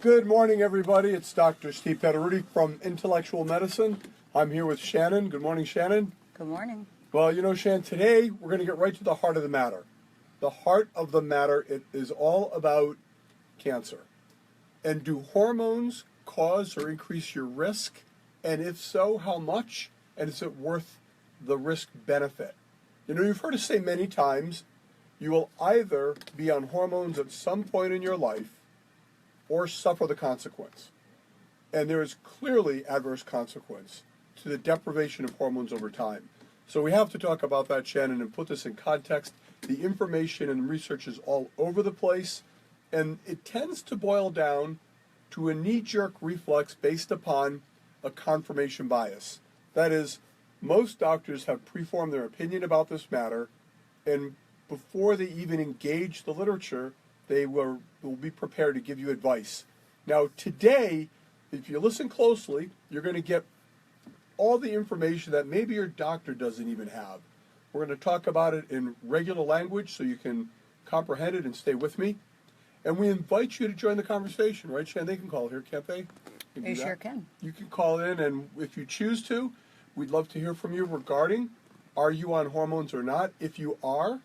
Good morning, everybody. It's Dr. Steve Petteruti from Intellectual Medicine. I'm here with Shannon. Good morning, Shannon. Good morning. Well, you know, Shannon, today we're going to get right to the heart of the matter. The heart of the matter, it is all about cancer. And do hormones cause or increase your risk? And if so, how much? And is it worth the risk benefit? You know, you've heard us say many times, you will either be on hormones at some point in your life or suffer the consequence. And there is clearly adverse consequence to the deprivation of hormones over time. So we have to talk about that, Shannon, and put this in context. The information and research is all over the place, and it tends to boil down to a knee-jerk reflex based upon a confirmation bias. That is, most doctors have preformed their opinion about this matter, and before they even engage the literature, they will be prepared to give you advice. Now, today, if you listen closely, you're going to get all the information that maybe your doctor doesn't even have. We're going to talk about it in regular language so you can comprehend it and stay with me. And we invite you to join the conversation, right, Shan? They can call here, can't they? They sure can. You can call in, and if you choose to, we'd love to hear from you regarding, are you on hormones or not? If you are,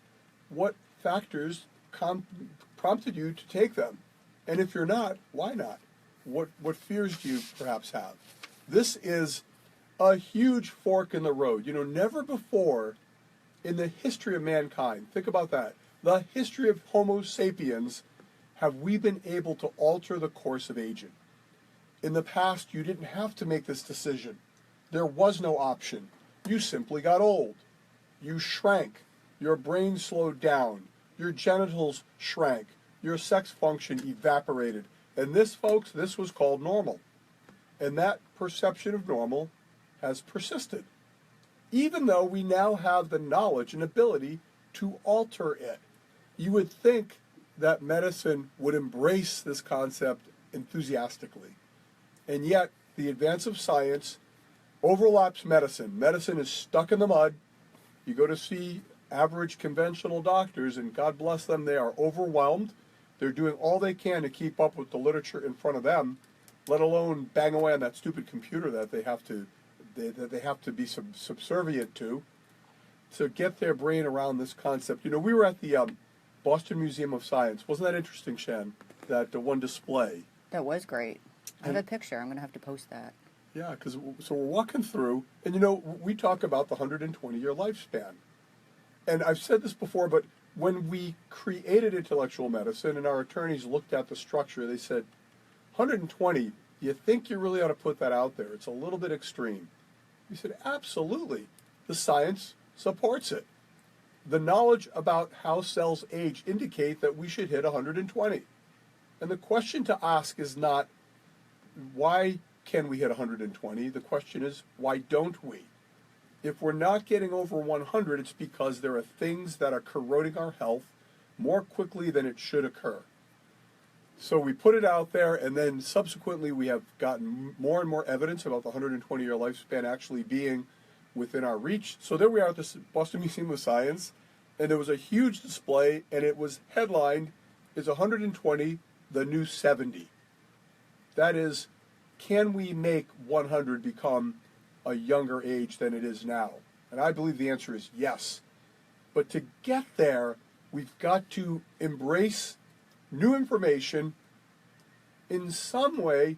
what factors prompted you to take them? And if you're not, why not? What fears do you perhaps have? This is a huge fork in the road. You know, never before in the history of mankind, think about that, the history of Homo sapiens, have we been able to alter the course of aging. In the past, you didn't have to make this decision. There was no option. You simply got old. You shrank. Your brain slowed down. Your genitals shrank. Your sex function evaporated. And this, folks, this was called normal. And that perception of normal has persisted, even though we now have the knowledge and ability to alter it. You would think that medicine would embrace this concept enthusiastically. And yet, the advance of science overlaps medicine. Medicine is stuck in the mud. You go to see average conventional doctors, and God bless them, they are overwhelmed. They're doing all they can to keep up with the literature in front of them, let alone bang away on that stupid computer that they have to be subservient to get their brain around this concept. You know, we were at the Boston Museum of Science. Wasn't that interesting, Shan? That one display. That was great. I have a picture. I'm going to have to post that. Yeah, so we're walking through, and you know, we talk about the 120-year lifespan. And I've said this before, but when we created intellectual medicine and our attorneys looked at the structure, they said, 120, you think you really ought to put that out there? It's a little bit extreme. We said, absolutely. The science supports it. The knowledge about how cells age indicate that we should hit 120. And the question to ask is not, why can we hit 120? The question is, why don't we? If we're not getting over 100, it's because there are things that are corroding our health more quickly than it should occur. So we put it out there, and then subsequently we have gotten more and more evidence about the 120-year lifespan actually being within our reach. So there we are at the Boston Museum of Science, and there was a huge display, and it was headlined, is 120 the new 70? That is, can we make 100 become a younger age than it is now? And I believe the answer is yes. But to get there, we've got to embrace new information in some way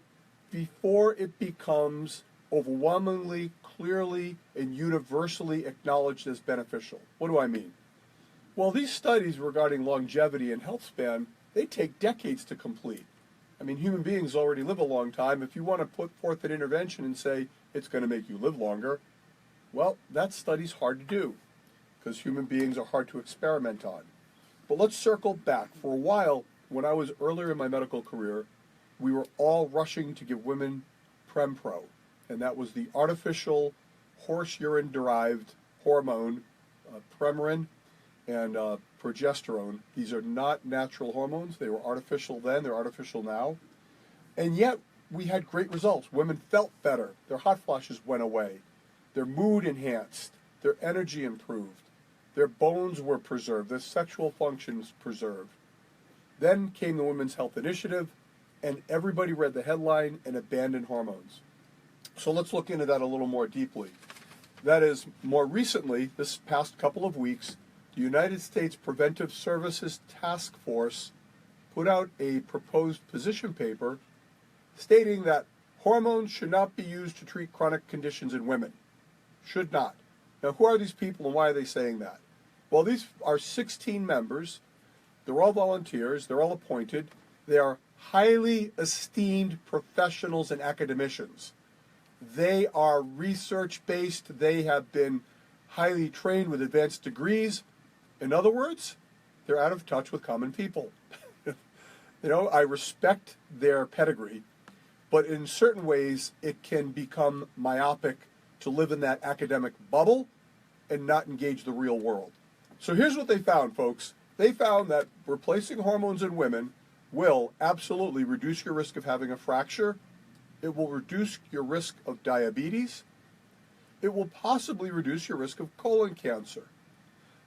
before it becomes overwhelmingly, clearly, and universally acknowledged as beneficial. What do I mean? Well, these studies regarding longevity and health span, they take decades to complete. I mean, human beings already live a long time. If you want to put forth an intervention and say it's going to make you live longer, well, that study's hard to do because human beings are hard to experiment on. But let's circle back. For a while, when I was earlier in my medical career, we were all rushing to give women Prempro, and that was the artificial horse urine-derived hormone, Premarin and progesterone. These are not natural hormones. They were artificial then. They're artificial now. And yet, we had great results. Women felt better. Their hot flashes went away. Their mood enhanced. Their energy improved. Their bones were preserved. Their sexual functions preserved. Then came the Women's Health Initiative, and everybody read the headline and abandoned hormones. So let's look into that a little more deeply. That is, more recently, this past couple of weeks, the United States Preventive Services Task Force put out a proposed position paper stating that hormones should not be used to treat chronic conditions in women. Should not. Now, who are these people and why are they saying that? Well, these are 16 members. They're all volunteers. They're all appointed. They are highly esteemed professionals and academicians. They are research-based. They have been highly trained with advanced degrees. In other words, they're out of touch with common people. I respect their pedigree, but in certain ways it can become myopic to live in that academic bubble and not engage the real world. So here's what they found, folks. They found that replacing hormones in women will absolutely reduce your risk of having a fracture. It will reduce your risk of diabetes. It will possibly reduce your risk of colon cancer.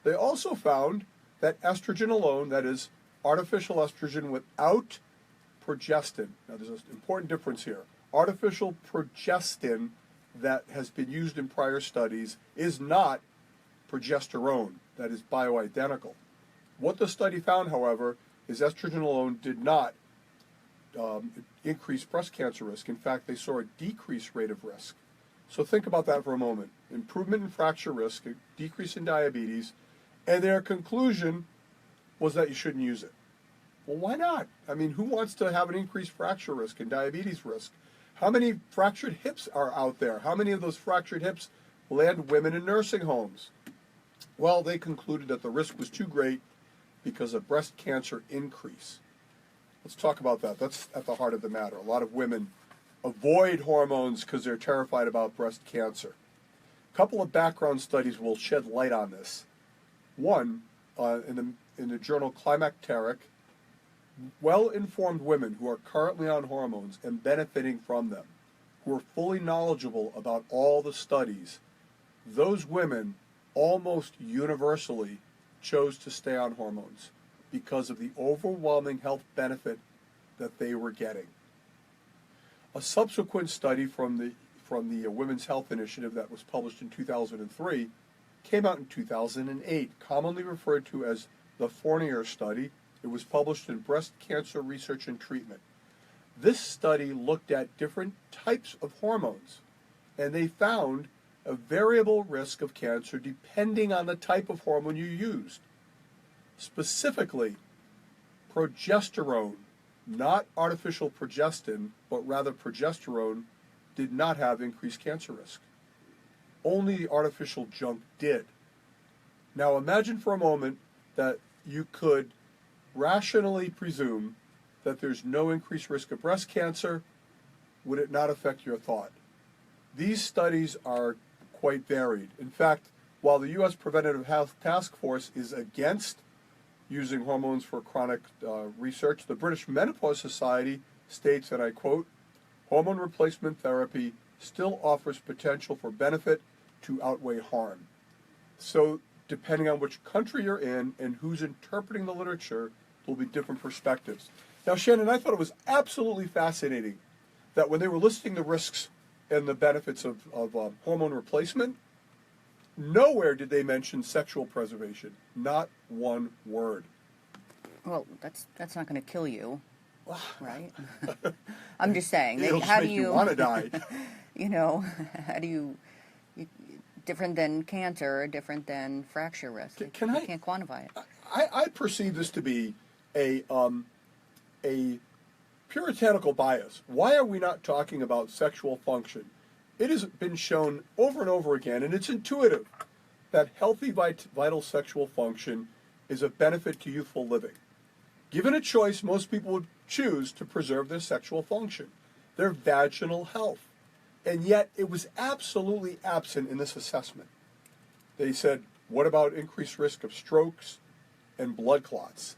They also found that estrogen alone, that is artificial estrogen without progestin. Now there's an important difference here. Artificial progestin that has been used in prior studies is not progesterone, that is bioidentical. What the study found, however, is estrogen alone did not increase breast cancer risk. In fact, they saw a decreased rate of risk. So think about that for a moment. Improvement in fracture risk, a decrease in diabetes, and their conclusion was that you shouldn't use it. Well, why not? I mean, who wants to have an increased fracture risk and diabetes risk? How many fractured hips are out there? How many of those fractured hips land women in nursing homes? Well, they concluded that the risk was too great because of breast cancer increase. Let's talk about that. That's at the heart of the matter. A lot of women avoid hormones because they're terrified about breast cancer. A couple of background studies will shed light on this. One, in the journal Climacteric, well-informed women who are currently on hormones and benefiting from them, who are fully knowledgeable about all the studies, those women almost universally chose to stay on hormones because of the overwhelming health benefit that they were getting. A subsequent study from the Women's Health Initiative that was published in 2003 came out in 2008, commonly referred to as the Fournier study. It was published in Breast Cancer Research and Treatment. This study looked at different types of hormones, and they found a variable risk of cancer depending on the type of hormone you used. Specifically, progesterone, not artificial progestin, but rather progesterone, did not have increased cancer risk. Only the artificial junk did. Now imagine for a moment that you could rationally presume that there's no increased risk of breast cancer. Would it not affect your thought? These studies are quite varied. In fact, while the U.S. Preventative Health Task Force is against using hormones for chronic research, the British Menopause Society states, and I quote, "Hormone replacement therapy still offers potential for benefit to outweigh harm." So depending on which country you're in and who's interpreting the literature, there'll be different perspectives. Now, Shannon, I thought it was absolutely fascinating that when they were listing the risks and the benefits of hormone replacement, nowhere did they mention sexual preservation. Not one word. Well, that's not going to kill you, right? I'm just saying. It'll How make do you want to die. How do you different than cancer, different than fracture risk? You can't quantify it. I perceive this to be a puritanical bias. Why are we not talking about sexual function? It has been shown over and over again, and it's intuitive, that healthy, vital sexual function is a benefit to youthful living. Given a choice, most people would choose to preserve their sexual function, their vaginal health. And yet, it was absolutely absent in this assessment. They said, what about increased risk of strokes and blood clots?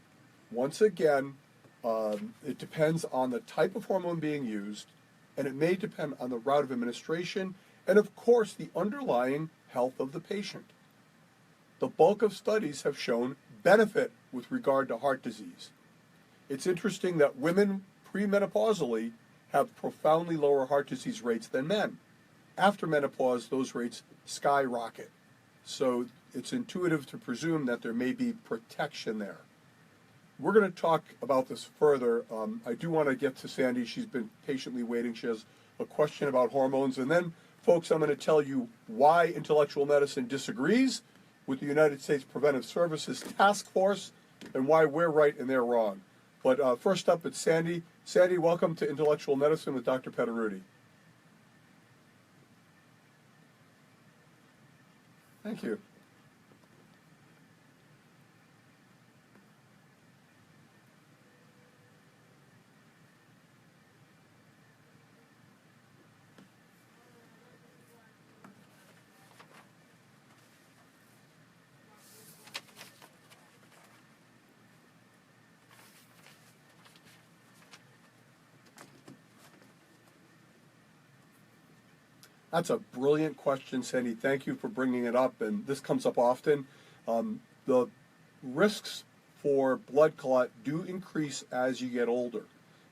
Once again, it depends on the type of hormone being used, and it may depend on the route of administration, and of course, the underlying health of the patient. The bulk of studies have shown benefit with regard to heart disease. It's interesting that women premenopausally have profoundly lower heart disease rates than men. After menopause, those rates skyrocket. So it's intuitive to presume that there may be protection there. We're going to talk about this further. I do want to get to Sandy. She's been patiently waiting. She has a question about hormones. And then, folks, I'm going to tell you why intellectual medicine disagrees with the United States Preventive Services Task Force and why we're right and they're wrong. But first up, it's Sandy. Sandy, welcome to Intellectual Medicine with Dr. Petteruti. Thank you. That's a brilliant question, Sandy. Thank you for bringing it up, and this comes up often. The risks for blood clot do increase as you get older.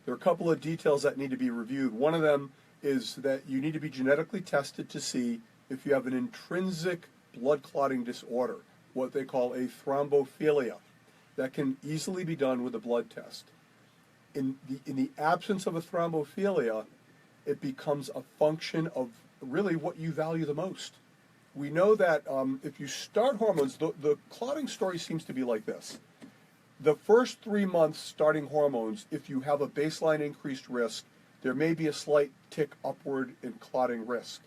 There are a couple of details that need to be reviewed. One of them is that you need to be genetically tested to see if you have an intrinsic blood clotting disorder, what they call a thrombophilia. That can easily be done with a blood test. In the absence of a thrombophilia, it becomes a function of really what you value the most. We know that if you start hormones, the clotting story seems to be like this. The first 3 months starting hormones, if you have a baseline increased risk, there may be a slight tick upward in clotting risk.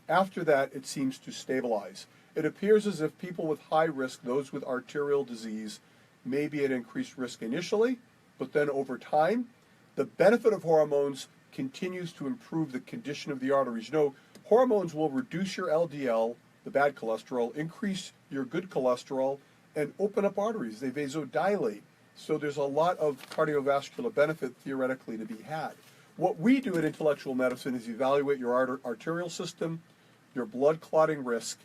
After that, it seems to stabilize. It appears as if people with high risk, those with arterial disease, may be at increased risk initially, but then over time, the benefit of hormones continues to improve the condition of the arteries. You know, hormones will reduce your LDL, the bad cholesterol, increase your good cholesterol, and open up arteries. They vasodilate. So there's a lot of cardiovascular benefit theoretically to be had. What we do in intellectual medicine is evaluate your arterial system, your blood clotting risk.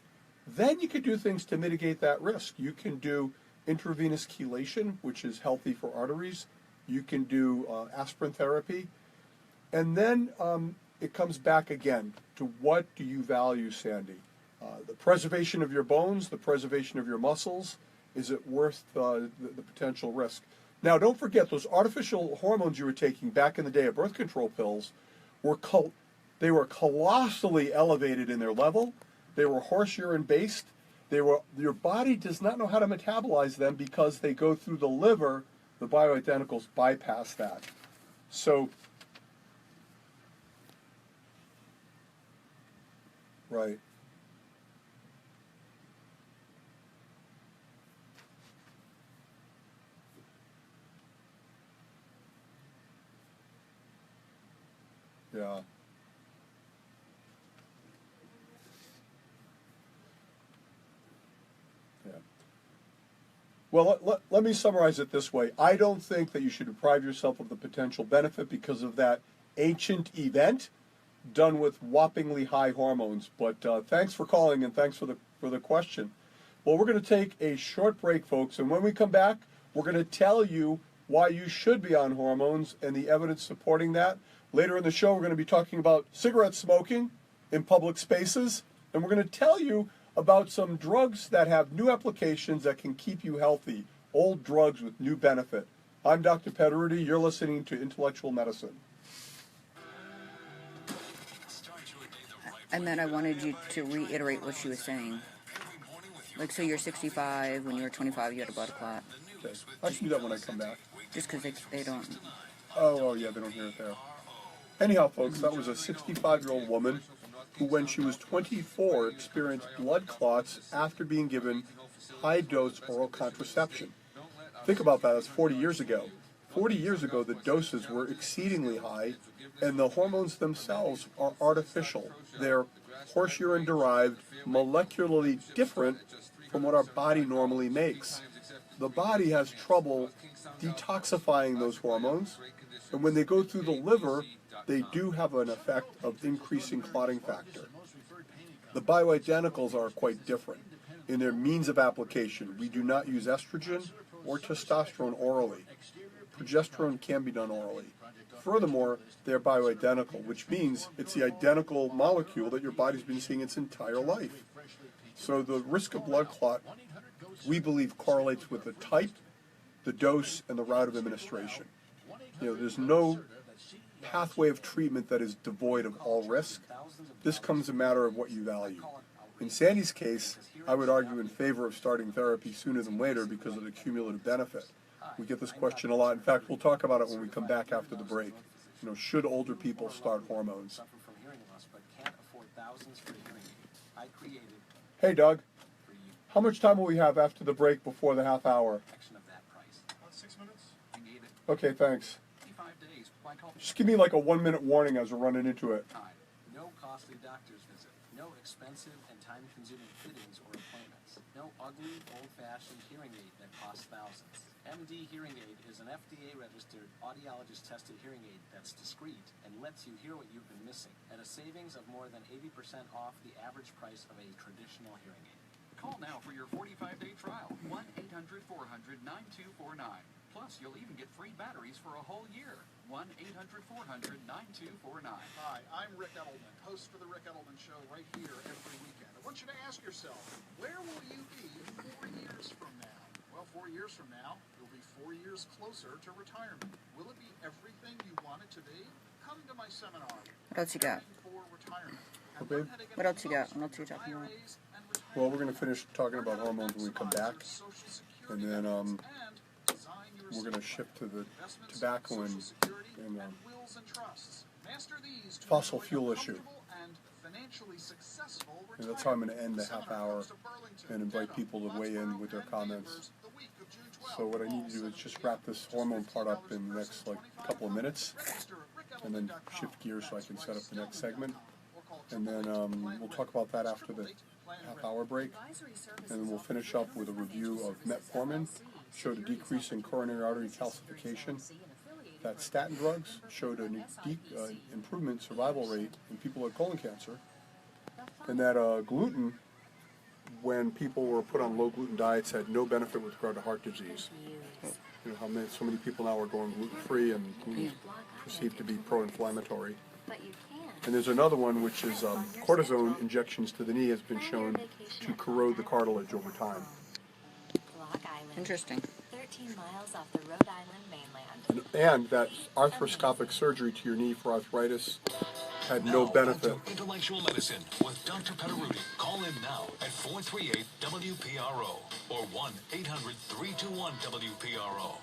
Then you can do things to mitigate that risk. You can do intravenous chelation, which is healthy for arteries. You can do aspirin therapy. And then it comes back again to what do you value, Sandy? The preservation of your bones, the preservation of your muscles, is it worth the potential risk? Now, don't forget, those artificial hormones you were taking back in the day of birth control pills were colossally elevated in their level. They were horse urine based. Your body does not know how to metabolize them because they go through the liver. The bioidenticals bypass that. So, right. Yeah. Yeah. Well, let me summarize it this way. I don't think that you should deprive yourself of the potential benefit because of that ancient event done with whoppingly high hormones. But thanks for calling and thanks for the question. Well, we're going to take a short break, folks, and when we come back, we're going to tell you why you should be on hormones and the evidence supporting that. Later in the show, we're going to be talking about cigarette smoking in public spaces, and we're going to tell you about some drugs that have new applications that can keep you healthy, old drugs with new benefit. I'm Dr. Petteruti. You're listening to Intellectual Medicine. And then I wanted you to reiterate what she was saying. Like, so you're 65, when you were 25, you had a blood clot. Okay. I should do that when I come back. Just because they don't... Oh, yeah, they don't hear it there. Anyhow, folks, that was a 65-year-old woman who, when she was 24, experienced blood clots after being given high-dose oral contraception. Think about that. That's 40 years ago. 40 years ago, the doses were exceedingly high, and the hormones themselves are artificial. They're horse urine derived, molecularly different from what our body normally makes. The body has trouble detoxifying those hormones, and when they go through the liver, they do have an effect of increasing clotting factor. The bioidenticals are quite different in their means of application. We do not use estrogen or testosterone orally. Progesterone can be done orally. Furthermore, they're bioidentical, which means it's the identical molecule that your body's been seeing its entire life. So the risk of blood clot, we believe, correlates with the type, the dose, and the route of administration. There's no pathway of treatment that is devoid of all risk. This comes a matter of what you value. In Sandy's case, I would argue in favor of starting therapy sooner than later because of the cumulative benefit. We get this question a lot. In fact, we'll talk about it when we come back after the break. Should older people start hormones? Hey, Doug. How much time will we have after the break before the half hour? 6 minutes. Okay, thanks. Just give me like a 1 minute warning as we're running into it. No costly doctor's visit. No expensive and time-consuming fittings or appointments. No ugly, old-fashioned hearing aid that costs thousands. MD Hearing Aid is an FDA-registered, audiologist-tested hearing aid that's discreet and lets you hear what you've been missing at a savings of more than 80% off the average price of a traditional hearing aid. Call now for your 45-day trial. 1-800-400-9249. Plus, you'll even get free batteries for a whole year. 1-800-400-9249. Hi, I'm Rick Edelman, host for The Rick Edelman Show right here every weekend. I want you to ask yourself, where will you be 4 years from now? Well, 4 years from now, you'll be 4 years closer to retirement. Will it be everything you want it to be? Come to my seminar. What else you got? For retirement. Okay. What else you got? What else are you talking about? Well, we're going to finish talking about hormones when we come back. And then we're going to shift to the tobacco and fossil fuel issue. And that's how I'm going to end the half hour and invite people to weigh in with their comments. So what I need to do is just wrap this hormone part up in the next couple of minutes, and then shift gears so I can set up the next segment. And then we'll talk about that after the half-hour break. And then we'll finish up with a review of metformin, showed a decrease in coronary artery calcification. That statin drugs showed an improvement survival rate in people with colon cancer. And that gluten, when people were put on low-gluten diets, had no benefit with regard to heart disease. So many people now are going gluten-free, and gluten perceived to be pro-inflammatory. And there's another one, which is cortisone injections to the knee has been shown to corrode the cartilage over time. Interesting. 13 miles off the Rhode Island mainland. And that arthroscopic surgery to your knee for arthritis had no benefit. Intellectual Medicine with Dr. Petteruti. Call in now at 438-WPRO or 1-800-321-WPRO.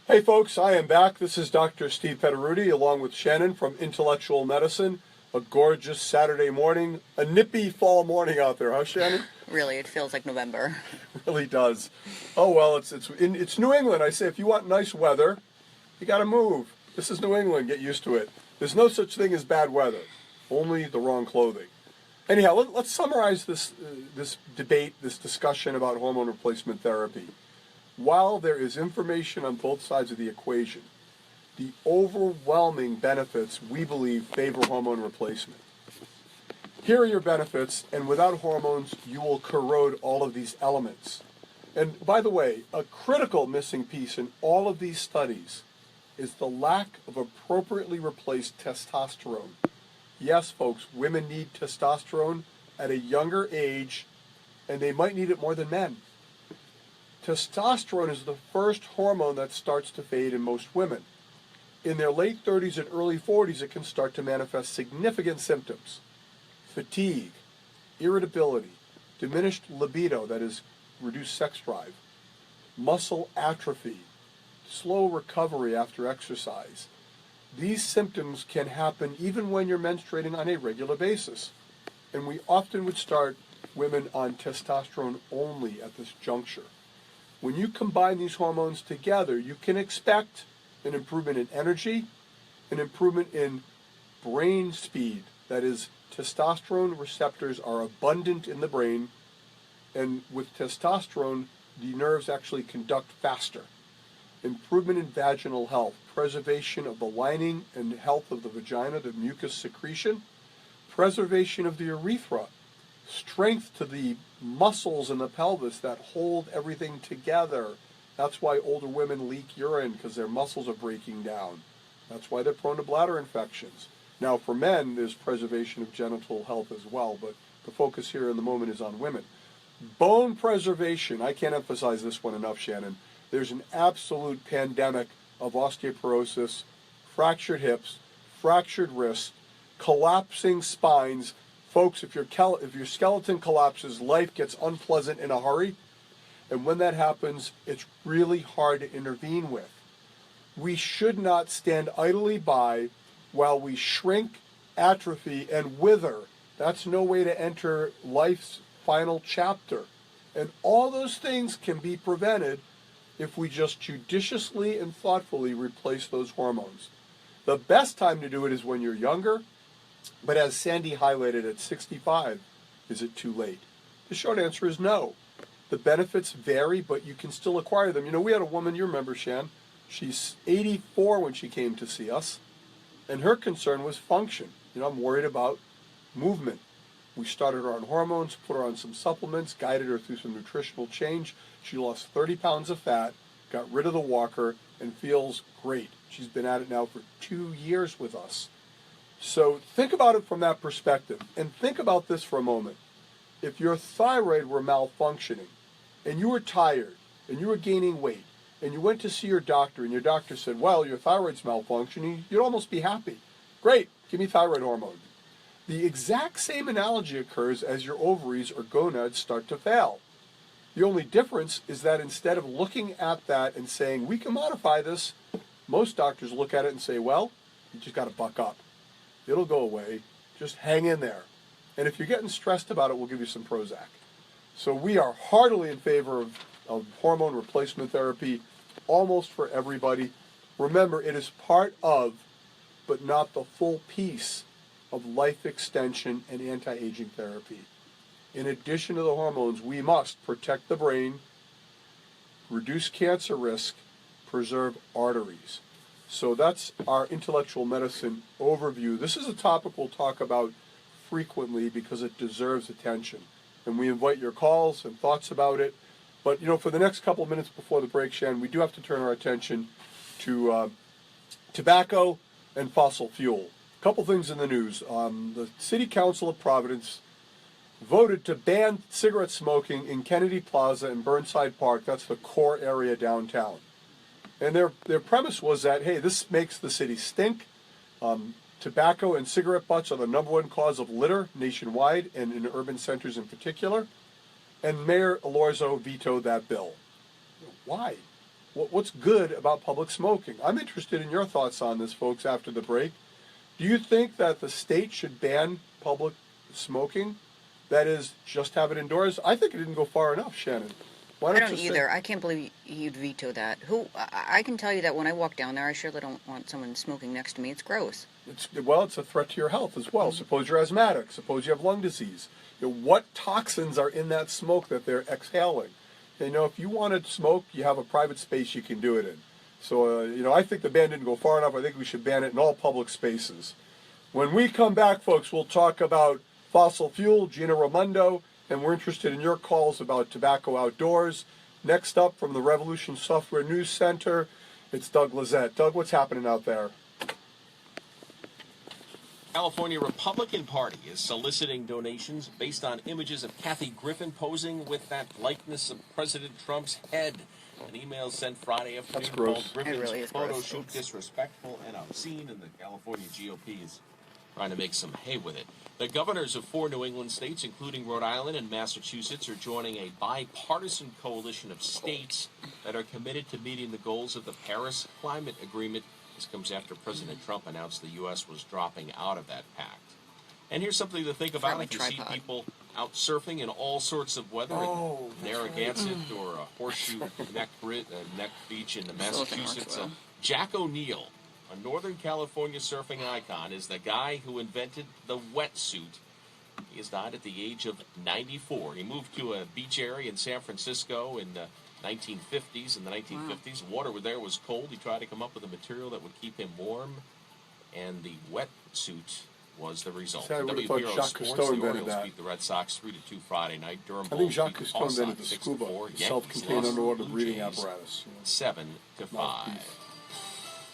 Hey folks, I am back. This is Dr. Steve Petteruti along with Shannon from Intellectual Medicine. A gorgeous Saturday morning, a nippy fall morning out there, huh, Shannon? Really, it feels like November. It really does. Oh well, it's New England. I say if you want nice weather, you got to move. This is New England. Get used to it. There's no such thing as bad weather, only the wrong clothing. Anyhow, let's summarize this debate, this discussion about hormone replacement therapy. While there is information on both sides of the equation, the overwhelming benefits, we believe, favor hormone replacement. Here are your benefits, and without hormones, you will corrode all of these elements. And by the way, a critical missing piece in all of these studies is the lack of appropriately replaced testosterone. Yes, folks, women need testosterone at a younger age, and they might need it more than men. Testosterone is the first hormone that starts to fade in most women. In their late 30s and early 40s, it can start to manifest significant symptoms. Fatigue, irritability, diminished libido, that is, reduced sex drive, muscle atrophy, slow recovery after exercise. These symptoms can happen even when you're menstruating on a regular basis. And we often would start women on testosterone only at this juncture. When you combine these hormones together, you can expect an improvement in energy, an improvement in brain speed. That is, testosterone receptors are abundant in the brain, and with testosterone, the nerves actually conduct faster. Improvement in vaginal health, preservation of the lining and health of the vagina, the mucus secretion, preservation of the urethra, strength to the muscles in the pelvis that hold everything together. That's why older women leak urine, because their muscles are breaking down. That's why they're prone to bladder infections. Now, for men, there's preservation of genital health as well, but the focus here in the moment is on women. Bone preservation, I can't emphasize this one enough, Shannon. There's an absolute pandemic of osteoporosis, fractured hips, fractured wrists, collapsing spines. Folks, if your skeleton collapses, life gets unpleasant in a hurry. And when that happens, it's really hard to intervene with. We should not stand idly by while we shrink, atrophy, and wither. That's no way to enter life's final chapter. And all those things can be prevented if we just judiciously and thoughtfully replace those hormones. The best time to do it is when you're younger, but as Sandy highlighted, at 65, is it too late? The short answer is no. The benefits vary, but you can still acquire them. You know, we had a woman, you remember, Shan, she's 84 when she came to see us, and her concern was function. You know, I'm worried about movement. We started her on hormones, put her on some supplements, guided her through some nutritional change. She lost 30 pounds of fat, got rid of the walker, and feels great. She's been at it now for 2 years with us. So think about it from that perspective. And think about this for a moment. If your thyroid were malfunctioning, and you were tired, and you were gaining weight, and you went to see your doctor, and your doctor said, well, your thyroid's malfunctioning, you'd almost be happy. Great, give me thyroid hormone. The exact same analogy occurs as your ovaries or gonads start to fail. The only difference is that instead of looking at that and saying, we can modify this, most doctors look at it and say, well, you just got to buck up. It'll go away. Just hang in there. And if you're getting stressed about it, we'll give you some Prozac. So we are heartily in favor of hormone replacement therapy, almost for everybody. Remember, it is part of, but not the full piece, of life extension and anti-aging therapy. In addition to the hormones, we must protect the brain, reduce cancer risk, preserve arteries. So that's our intellectual medicine overview. This is a topic we'll talk about frequently because it deserves attention. And we invite your calls and thoughts about it. But, you know, for the next couple of minutes before the break, Shan, we do have to turn our attention to tobacco and fossil fuel. A couple things in the news. The City Council of Providence voted to ban cigarette smoking in Kennedy Plaza and Burnside Park. That's the core area downtown. And their premise was that, hey, this makes the city stink. Tobacco and cigarette butts are the number one cause of litter nationwide and in urban centers in particular. And Mayor Elorza vetoed that bill. Why? What's good about public smoking? I'm interested in your thoughts on this, folks, after the break. Do you think that the state should ban public smoking? That is, just have it indoors? I think it didn't go far enough, Shannon. Why I don't either. I can't believe you'd veto that. I can tell you that when I walk down there, I surely don't want someone smoking next to me. It's gross. It's a threat to your health as well. Suppose you're asthmatic. Suppose you have lung disease. You know, what toxins are in that smoke that they're exhaling? You know, if you want to smoke, you have a private space you can do it in. So, I think the ban didn't go far enough. I think we should ban it in all public spaces. When we come back, folks, we'll talk about fossil fuel, Gina Raimondo, and we're interested in your calls about tobacco outdoors. Next up from the Revolution Software News Center, it's Doug Lizette. Doug, what's happening out there? California Republican Party is soliciting donations based on images of Kathy Griffin posing with that likeness of President Trump's head. An email sent Friday afternoon called Griffin's photo shoot disrespectful and obscene, and the California GOP is trying to make some hay with it. The governors of 4 New England states, including Rhode Island and Massachusetts, are joining a bipartisan coalition of states that are committed to meeting the goals of the Paris Climate Agreement. This comes after President Trump announced the U.S. was dropping out of that pact. And here's something to think about if you see people out surfing in all sorts of weather, Narragansett or a Horseshoe Neck Beach in Massachusetts. Jack O'Neill, a Northern California surfing icon, is the guy who invented the wetsuit. He has died at the age of 94. He moved to a beach area in San Francisco in the 1950s. In the 1950s, water there was cold. He tried to come up with a material that would keep him warm, and the wetsuit was the result. I would have thought Jacques Cousteau invented that. Beat the Red Sox 3-2 Friday night. Durham I think Jacques Cousteau invented the scuba, self-contained underwater breathing apparatus. 7-5.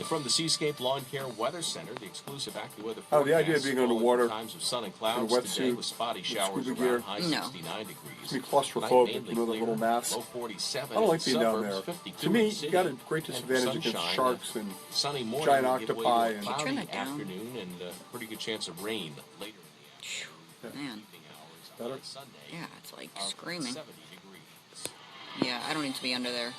And from the Seascape Lawn Care Weather Center, the exclusive AccuWeather forecast. Oh, the idea of being underwater times of sun and clouds in a today wetsuit with spotty showers scuba around gear. high No. 69 degrees. It's me claustrophobic, you know, the little mask. Low 47. I don't like being down Suburbs, there. 52 To me, in the you got a city. great And disadvantage against sunshine, sharks and sunny morning giant will give way to octopi a and- cloudy Turn it down. afternoon and a pretty good chance of rain later in the afternoon. Man. Evening hours on Better? Sunday Yeah, it's like of screaming. 70 degrees. Yeah, I don't need to be under there.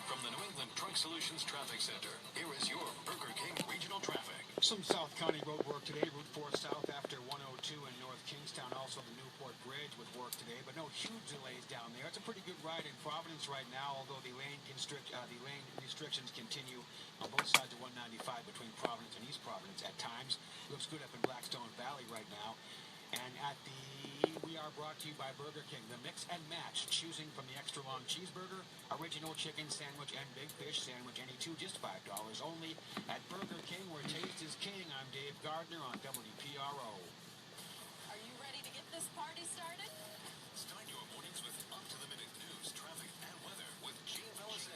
From the New England Truck Solutions Traffic Center, here is your Burger King regional traffic. Some South County road work today, Route 4 south after 102 in North Kingstown, also the Newport Bridge with work today, but no huge delays down there. It's a pretty good ride in Providence right now, although the lane restrictions continue on both sides of 195 between Providence and East Providence at times. Looks good up in Blackstone Valley right now. And we are brought to you by Burger King, the mix and match, choosing from the extra long cheeseburger, original chicken sandwich, and big fish sandwich, any two, just $5 only at Burger King, where taste is king. I'm Dave Gardner on WPRO. Are you ready to get this party started? Start your mornings with up-to-the-minute news, traffic, and weather with Gene Velocity.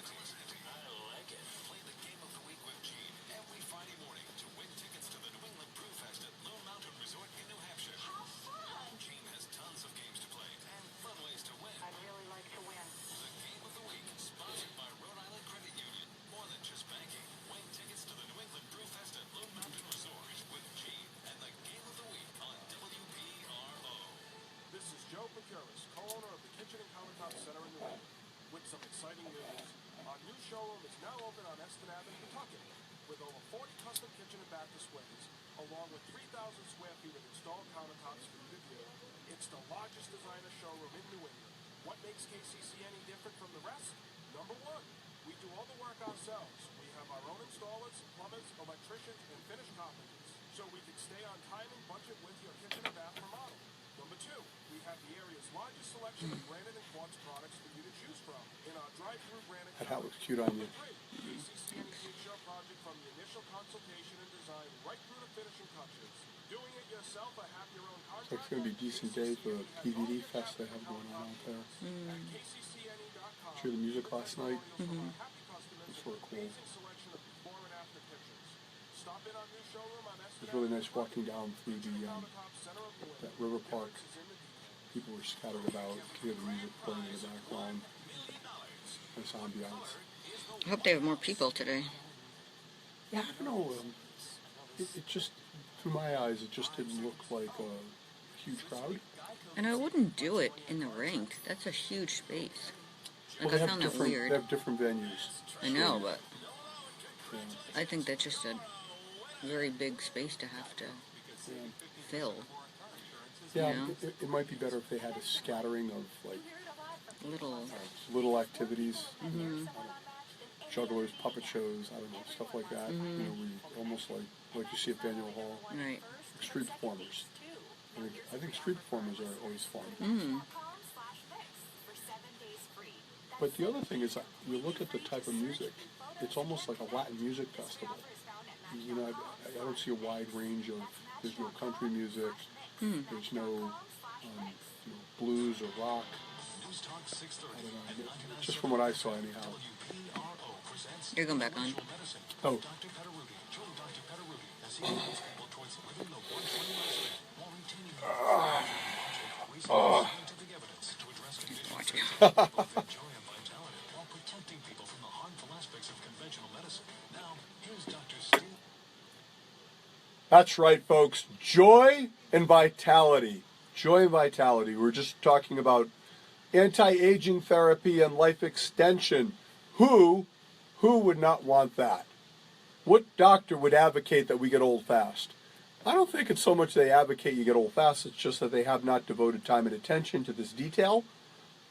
I like it. Play the game of the week with Gene every Friday morning to win tickets to the New England Brew Fest at Loon Mountain Resort in New Hampshire. How fun! Gene has tons of games to play and fun ways to win. I'd really like to win. The Game of the Week, sponsored by Rhode Island Credit Union. More than just banking. Win tickets to the New England Brew Fest at Loon Mountain Resort with Gene and the Game of the Week on WPRO. This is Joe Petteruti, co-owner of the Kitchen and Countertop Center in New England, with some exciting news. Our new showroom is now open on Eston Avenue, Kentucky, with over 40 custom kitchen and bath displays, along with 3,000 square feet of installed countertops for you to view. It's the largest designer showroom in New England. What makes KCC any different from the rest? Number one, we do all the work ourselves. We have our own installers, plumbers, electricians, and finish carpenters, so we can stay on time and budget with your kitchen and bath remodel. Number two, we have the area's largest selection of granite and quartz products for you to choose from in our drive-through granite. That hat looks cute on you. KCC takes your project from the initial consultation and design right through to finishing touches. Doing it yourself or have your own contractor. Looks going to be a decent day for the DVD fest they have going on out there. KCCNE.com. Hear the music last night? Happy customers It's sort of cool. amazing selection of before and after pictures. Stop in our new showroom on Eston It's really Avenue, nice walking down through the Countertop Center of New that England. river park. Difference is in the details. People were scattered about. You hear the music playing in the background. Nice ambiance. I hope they have more people today. Yeah, I don't know. It just, through my eyes, it just didn't look like a huge crowd. And I wouldn't do it in the rink. That's a huge space. Well, Like, I found that they weird. have different venues. I know, but Yeah. I think that's just a very big space to have to fill. Yeah, You know? it might be better if they had a scattering of like Little. activities, jugglers, puppet shows, I don't know, stuff like that. You know, almost like you see at Faneuil Hall. Right. Street performers. I think street performers are always fun. But the other thing is, you look at the type of music. It's almost like a Latin music festival. You know, I don't see a wide range of. There's no country music. There's no blues or rock. I don't know. Just from what I saw, anyhow. You're going back on. Oh. Dr. Petteruti, join Dr. Petteruti as he guides people towards living the 120 lifespan while retaining scientific evidence to address conditions that both joy and vitality while protecting people from the harmful aspects of conventional medicine. Now, here's Dr. Steve. That's right, folks. Joy and vitality. Joy and vitality. We're just talking about anti-aging therapy and life extension. Who would not want that? What doctor would advocate that we get old fast? I don't think it's so much they advocate you get old fast, it's just that they have not devoted time and attention to this detail,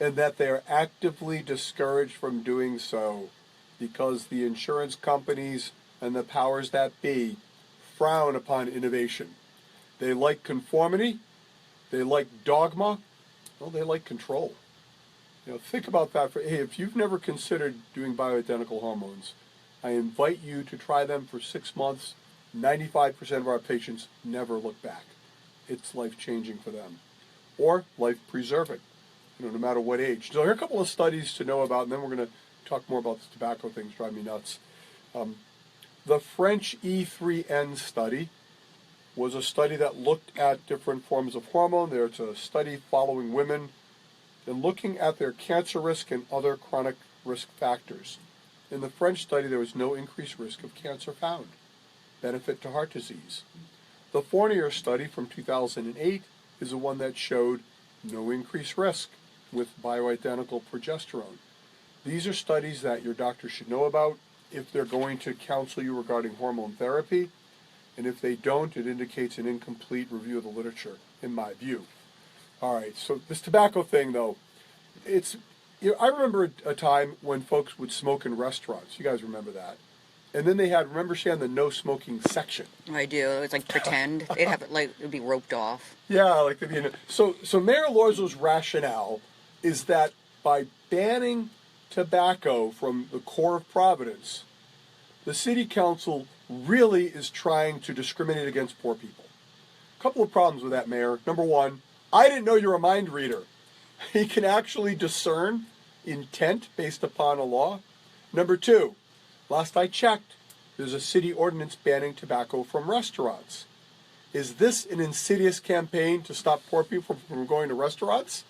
and that they are actively discouraged from doing so because the insurance companies and the powers that be frown upon innovation. They like conformity, they like dogma, well, they like control. You know, think about that. Hey, if you've never considered doing bioidentical hormones, I invite you to try them for 6 months. 95% of our patients never look back. It's life-changing for them. Or life-preserving, no matter what age. So here are a couple of studies to know about, and then we're going to talk more about this tobacco thing. It's driving me nuts. The French E3N study was a study that looked at different forms of hormone. There's a study following women and looking at their cancer risk and other chronic risk factors. In the French study, there was no increased risk of cancer found. Benefit to heart disease. The Fournier study from 2008 is the one that showed no increased risk with bioidentical progesterone. These are studies that your doctor should know about if they're going to counsel you regarding hormone therapy, and if they don't, it indicates an incomplete review of the literature, in my view. All right, so this tobacco thing, though, I remember a time when folks would smoke in restaurants. You guys remember that? And then they had, remember, Shan, the no smoking section. I do. It was like pretend. They'd have it like, it would be roped off. Yeah, like they'd be so Mayor Lorzo's rationale is that by banning tobacco from the core of Providence, the city council really is trying to discriminate against poor people. A couple of problems with that, Mayor. Number one, I didn't know you're a mind reader. He can actually discern intent based upon a law. Number two, last I checked, there's a city ordinance banning tobacco from restaurants. Is this an insidious campaign to stop poor people from going to restaurants?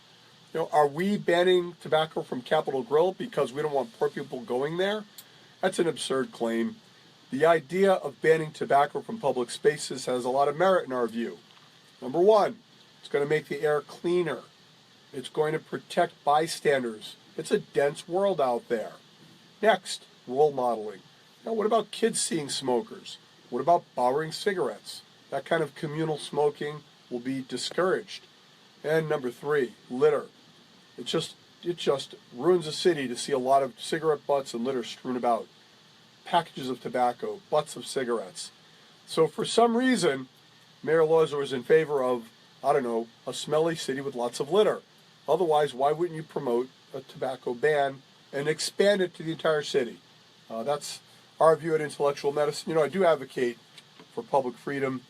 Are we banning tobacco from Capitol Grill because we don't want poor people going there? That's an absurd claim. The idea of banning tobacco from public spaces has a lot of merit in our view. Number one, it's going to make the air cleaner. It's going to protect bystanders. It's a dense world out there. Next, role modeling. Now, what about kids seeing smokers? What about borrowing cigarettes? That kind of communal smoking will be discouraged. And number three, litter. It just ruins a city to see a lot of cigarette butts and litter strewn about. Packages of tobacco, butts of cigarettes. So for some reason, Mayor Lorzo is in favor of, a smelly city with lots of litter. Otherwise, why wouldn't you promote a tobacco ban and expand it to the entire city? That's our view at Intellectual Medicine. I do advocate for public freedom.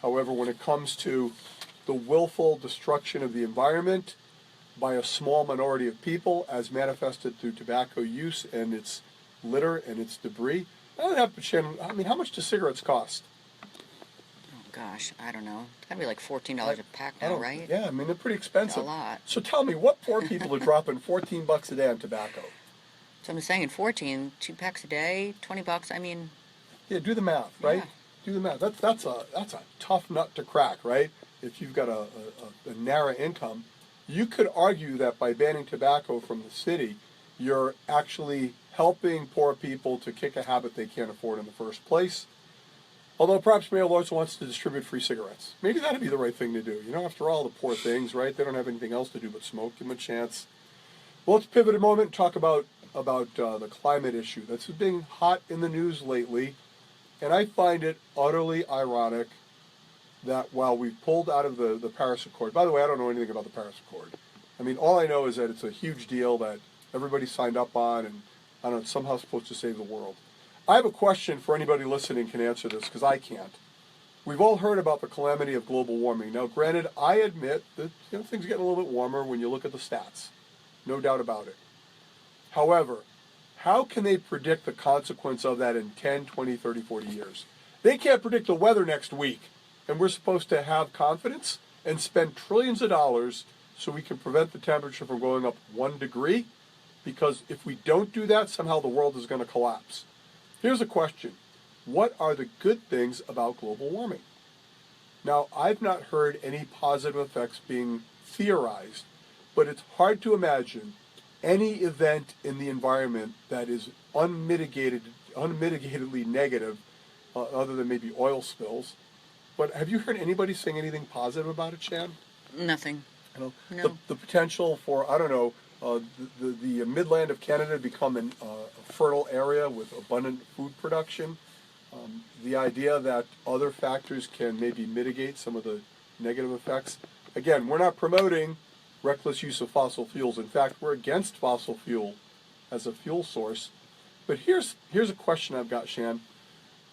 However, when it comes to the willful destruction of the environment by a small minority of people, as manifested through tobacco use and its litter and its debris, how much do cigarettes cost? Oh gosh, I don't know. It's gotta be like $14 a pack now, right? Yeah, they're pretty expensive. That's a lot. So tell me, what poor people are dropping $14 a day on tobacco? So I'm saying 14, 2 packs a day, $20. Yeah, do the math, right? Yeah. Do the math. That's a tough nut to crack, right? If you've got a narrow income, you could argue that by banning tobacco from the city, you're actually helping poor people to kick a habit they can't afford in the first place. Although perhaps Mayor Lorzo wants to distribute free cigarettes. Maybe that'd be the right thing to do. After all, the poor things, right? They don't have anything else to do but smoke. Give them a chance. Well, let's pivot a moment and talk about the climate issue that's been hot in the news lately. And I find it utterly ironic that while we've pulled out of the Paris Accord, by the way, I don't know anything about the Paris Accord. All I know is that it's a huge deal that everybody signed up on, and it's somehow supposed to save the world. I have a question for anybody listening can answer this, because I can't. We've all heard about the calamity of global warming. Now, granted, I admit that things get a little bit warmer when you look at the stats. No doubt about it. However, how can they predict the consequence of that in 10, 20, 30, 40 years? They can't predict the weather next week, and we're supposed to have confidence and spend trillions of dollars so we can prevent the temperature from going up 1 degree? Because if we don't do that, somehow the world is going to collapse. Here's a question. What are the good things about global warming? Now, I've not heard any positive effects being theorized, but it's hard to imagine any event in the environment that is unmitigatedly negative, other than maybe oil spills. But have you heard anybody saying anything positive about it, Shan? Nothing. No. No. The potential for, the Midland of Canada to become a fertile area with abundant food production. The idea that other factors can maybe mitigate some of the negative effects. Again, we're not promoting reckless use of fossil fuels. In fact, we're against fossil fuel as a fuel source. But here's a question I've got, Shan.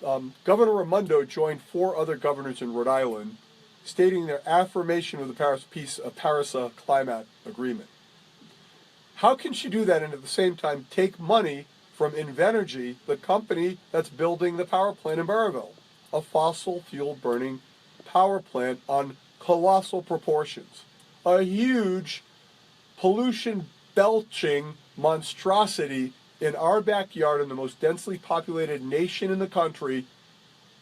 Governor Raimondo joined 4 other governors in Rhode Island stating their affirmation of the Paris Climate Agreement. How can she do that and at the same time take money from Invenergy, the company that's building the power plant in Burrillville, a fossil fuel burning power plant on colossal proportions. A huge pollution belching monstrosity in our backyard in the most densely populated nation in the country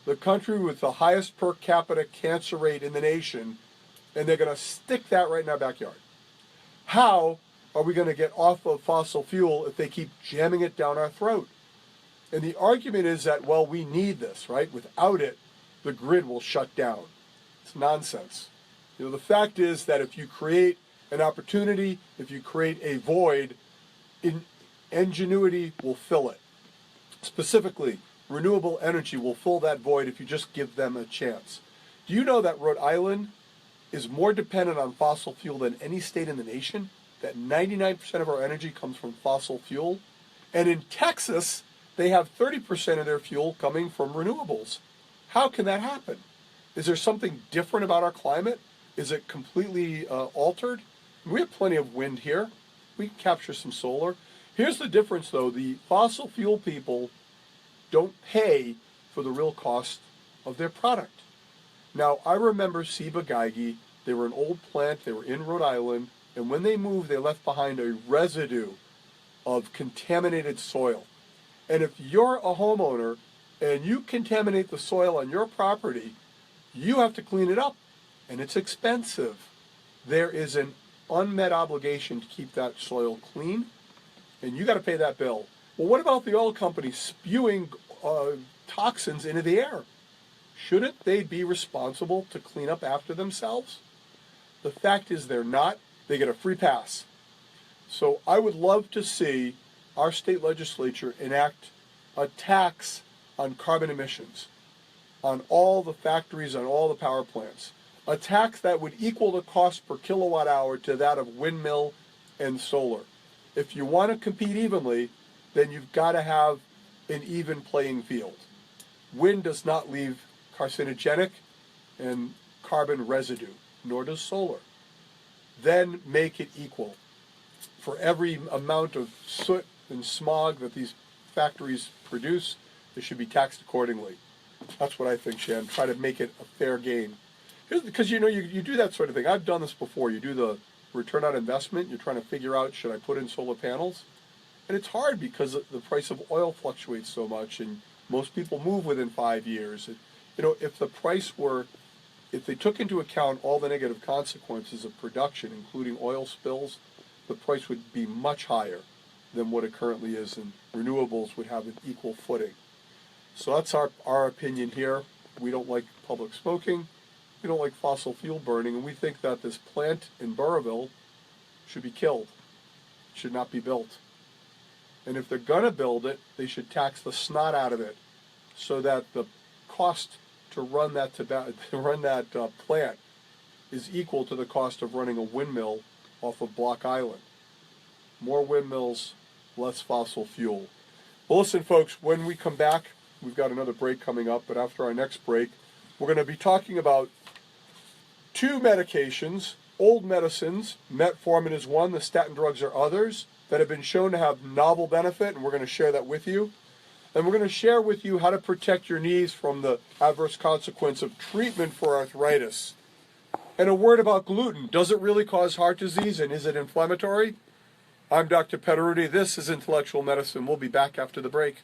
with the highest per capita cancer rate in the nation, and they're going to stick that right in our backyard. How are we going to get off of fossil fuel if they keep jamming it down our throat? And the argument is that, well, we need this, right? Without it, the grid will shut down. It's nonsense. The fact is that if you create an opportunity, if you create a void, ingenuity will fill it. Specifically, renewable energy will fill that void if you just give them a chance. Do you know that Rhode Island is more dependent on fossil fuel than any state in the nation? That 99% of our energy comes from fossil fuel? And in Texas, they have 30% of their fuel coming from renewables. How can that happen? Is there something different about our climate? Is it completely altered? We have plenty of wind here. We can capture some solar. Here's the difference, though. The fossil fuel people don't pay for the real cost of their product. Now, I remember Ciba-Geigy. They were an old plant. They were in Rhode Island. And when they moved, they left behind a residue of contaminated soil. And if you're a homeowner and you contaminate the soil on your property, you have to clean it up. And it's expensive. There is an unmet obligation to keep that soil clean, and you got to pay that bill. Well, what about the oil companies spewing toxins into the air? Shouldn't they be responsible to clean up after themselves? The fact is they're not. They get a free pass. So I would love to see our state legislature enact a tax on carbon emissions, on all the factories, on all the power plants. A tax that would equal the cost per kilowatt hour to that of windmill and solar. If you want to compete evenly, then you've got to have an even playing field. Wind does not leave carcinogenic and carbon residue, nor does solar. Then make it equal. For every amount of soot and smog that these factories produce, they should be taxed accordingly. That's what I think, Shan. Try to make it a fair game. Because you do that sort of thing. I've done this before. You do the return on investment. You're trying to figure out, should I put in solar panels? And it's hard because the price of oil fluctuates so much, and most people move within 5 years. If they took into account all the negative consequences of production, including oil spills, the price would be much higher than what it currently is, and renewables would have an equal footing. So that's our opinion here. We don't like public smoking. We don't like fossil fuel burning, and we think that this plant in Burrillville should be killed. It should not be built. And if they're going to build it, they should tax the snot out of it so that the cost to run that plant is equal to the cost of running a windmill off of Block Island. More windmills, less fossil fuel. Well, listen, folks, when we come back, we've got another break coming up, but after our next break, we're going to be talking about two medications, old medicines. Metformin is one, the statin drugs are others, that have been shown to have novel benefit, and we're going to share that with you. And we're going to share with you how to protect your knees from the adverse consequence of treatment for arthritis. And a word about gluten. Does it really cause heart disease, and is it inflammatory? I'm Dr. Petteruti. This is Intellectual Medicine. We'll be back after the break.